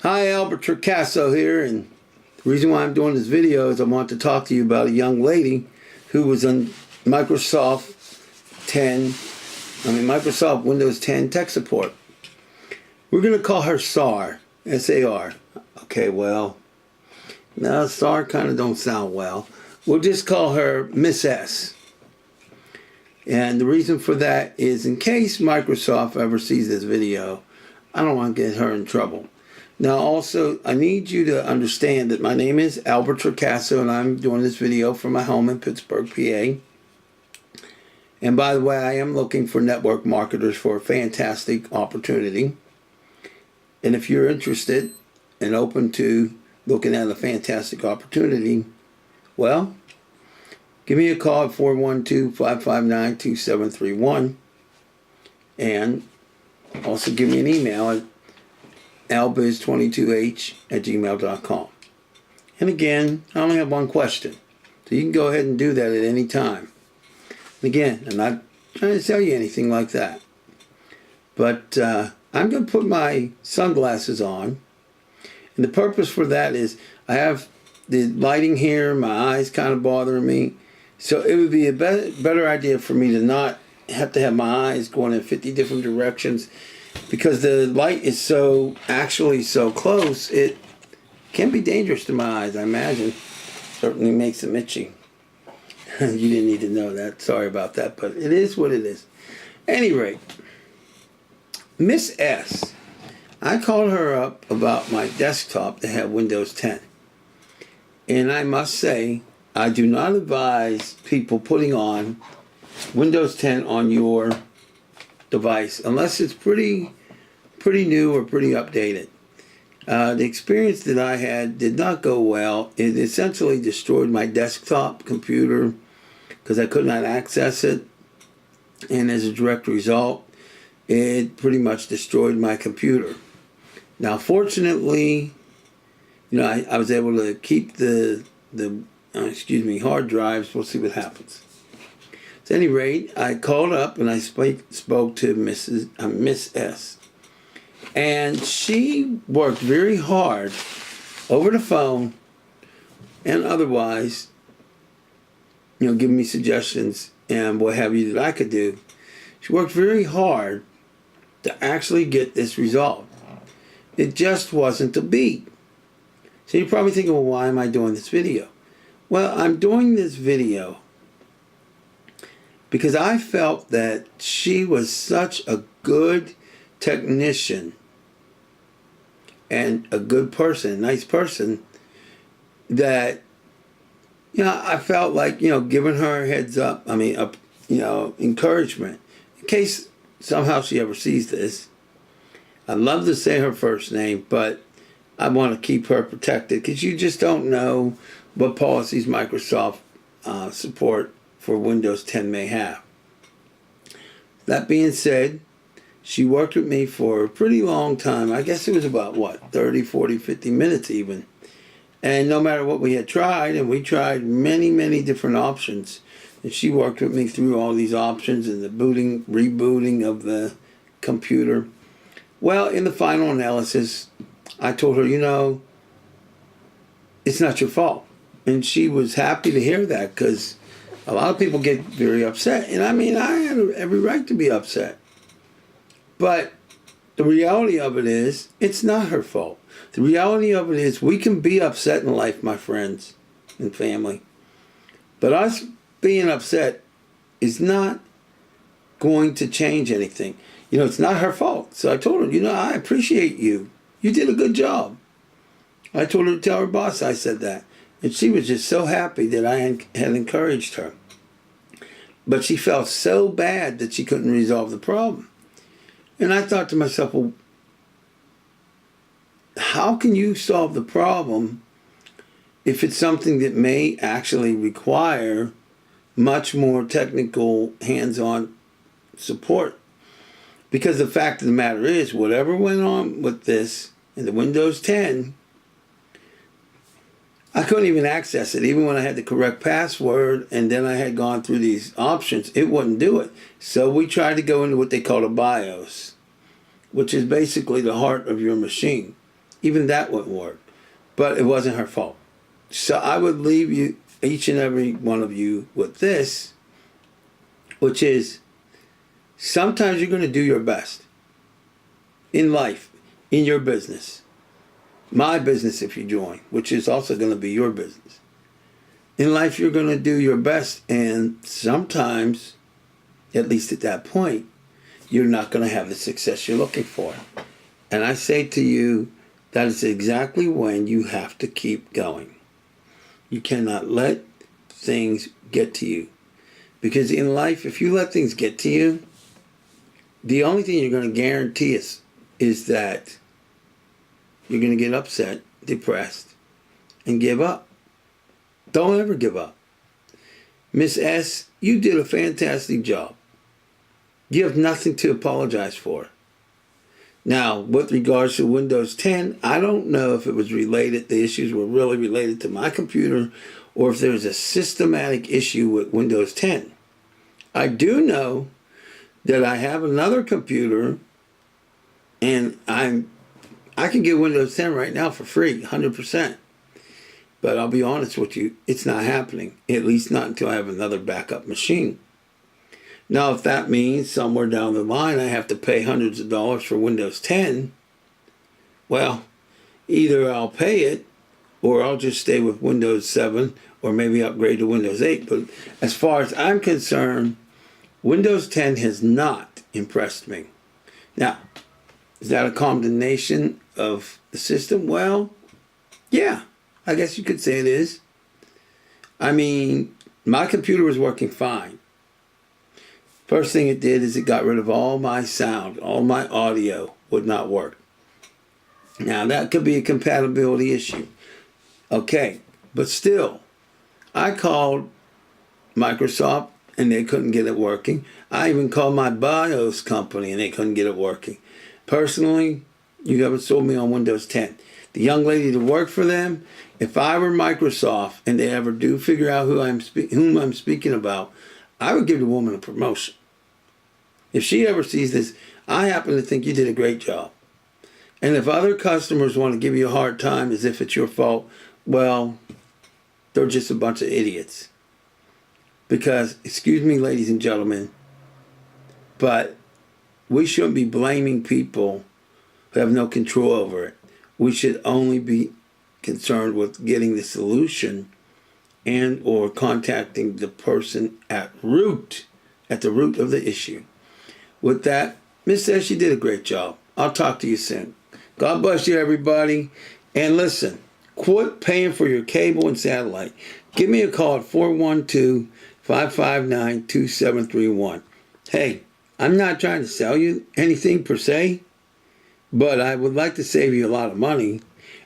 Hi, Albert Torcaso here, and the reason why I'm doing this video is I want to talk to you about a young lady who was on Microsoft Microsoft Windows 10 tech support. We're going to call her SAR, S-A-R. Okay, well, no, SAR kind of don't sound well. We'll just call her Miss S. And the reason for that is in case Microsoft ever sees this video, I don't want to get her in trouble. Now also, I need you to understand that my name is Albert Torcaso and I'm doing this video from my home in Pittsburgh, PA. And by the way, I am looking for network marketers for a fantastic opportunity. And if you're interested and open to looking at a fantastic opportunity, well, give me a call at 412-559-2731 and also give me an email at albiz22h@gmail.com. And again, I only have one question, so you can go ahead and do that at any time. And again, I'm not trying to tell you anything like that, but I'm going to put my sunglasses on, and the purpose for that is I have the lighting here, my eyes kind of bothering me, so it would be a better idea for me to not have to have my eyes going in 50 different directions. Because the light is so close, it can be dangerous to my eyes, I imagine. Certainly makes them itchy. You didn't need to know that. Sorry about that, but it is what it is. At any rate, Miss S, I called her up about my desktop that had Windows 10. And I must say, I do not advise people putting on Windows 10 on your device unless it's pretty new or pretty updated. The experience that I had did not go well. It essentially destroyed my desktop computer because I could not access it, and as a direct result it pretty much destroyed my computer. Now fortunately, I was able to keep the hard drives. We'll see what happens. At any rate, I called up and I spoke to Miss S. And she worked very hard over the phone and otherwise, giving me suggestions and what have you that I could do. She worked very hard to actually get this resolved. It just wasn't a beat. So you're probably thinking, well, why am I doing this video? Well, I'm doing this video because I felt that she was such a good technician and a good person, a nice person, that, I felt like, giving her a heads up, encouragement. In case somehow she ever sees this, I'd love to say her first name, but I want to keep her protected because you just don't know what policies Microsoft support for Windows 10 may have. That being said, she worked with me for a pretty long time. I guess it was about, 30, 40, 50 minutes even. And no matter what we had tried, and we tried many, many different options, and she worked with me through all these options and the rebooting of the computer. Well, in the final analysis, I told her, it's not your fault. And she was happy to hear that because a lot of people get very upset. And I had every right to be upset. But the reality of it is, it's not her fault. The reality of it is, we can be upset in life, my friends and family. But us being upset is not going to change anything. It's not her fault. So I told her, I appreciate you. You did a good job. I told her to tell her boss I said that. And she was just so happy that I had encouraged her. But she felt so bad that she couldn't resolve the problem. And I thought to myself, well, how can you solve the problem if it's something that may actually require much more technical hands-on support? Because the fact of the matter is, whatever went on with this in the Windows 10, I couldn't even access it. Even when I had the correct password and then I had gone through these options, it wouldn't do it. So we tried to go into what they call a BIOS, which is basically the heart of your machine. even that wouldn't work. But it wasn't her fault. So I would leave you, each and every one of you, with this, which is sometimes you're going to do your best in life, in your business. My business if you join, which is also going to be your business. In life, you're going to do your best, and sometimes, at least at that point, you're not going to have the success you're looking for. And I say to you, that is exactly when you have to keep going. You cannot let things get to you. Because in life, if you let things get to you, the only thing you're going to guarantee is that you're going to get upset, depressed, and give up. Don't ever give up. Miss S, you did a fantastic job. You have nothing to apologize for. Now, with regards to Windows 10, I don't know if it was related, the issues were really related to my computer, or if there was a systematic issue with Windows 10. I do know that I have another computer, and I can get Windows 10 right now for free, 100%. But I'll be honest with you, it's not happening, at least not until I have another backup machine. Now, if that means somewhere down the line I have to pay hundreds of dollars for Windows 10, well, either I'll pay it or I'll just stay with Windows 7 or maybe upgrade to Windows 8. But as far as I'm concerned, Windows 10 has not impressed me. Now, is that a condemnation of the system? Well, yeah, I guess you could say it is. I mean, my computer was working fine. First thing it did is it got rid of all my sound, all my audio would not work. Now, that could be a compatibility issue. Okay, but still, I called Microsoft and they couldn't get it working. I even called my BIOS company and they couldn't get it working. Personally, you haven't sold me on Windows 10. The young lady that worked for them, if I were Microsoft and they ever do figure out whom I'm speaking about, I would give the woman a promotion. If she ever sees this, I happen to think you did a great job. And if other customers want to give you a hard time as if it's your fault, well, they're just a bunch of idiots. Because, excuse me, ladies and gentlemen, but we shouldn't be blaming people who have no control over it. We should only be concerned with getting the solution and or contacting the person at the root of the issue. With that, Miss S, you did a great job. I'll talk to you soon. God bless you, everybody. And listen, quit paying for your cable and satellite. Give me a call at 412-559-2731. Hey, I'm not trying to sell you anything per se, but I would like to save you a lot of money.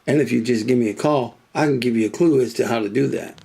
And if you just give me a call, I can give you a clue as to how to do that.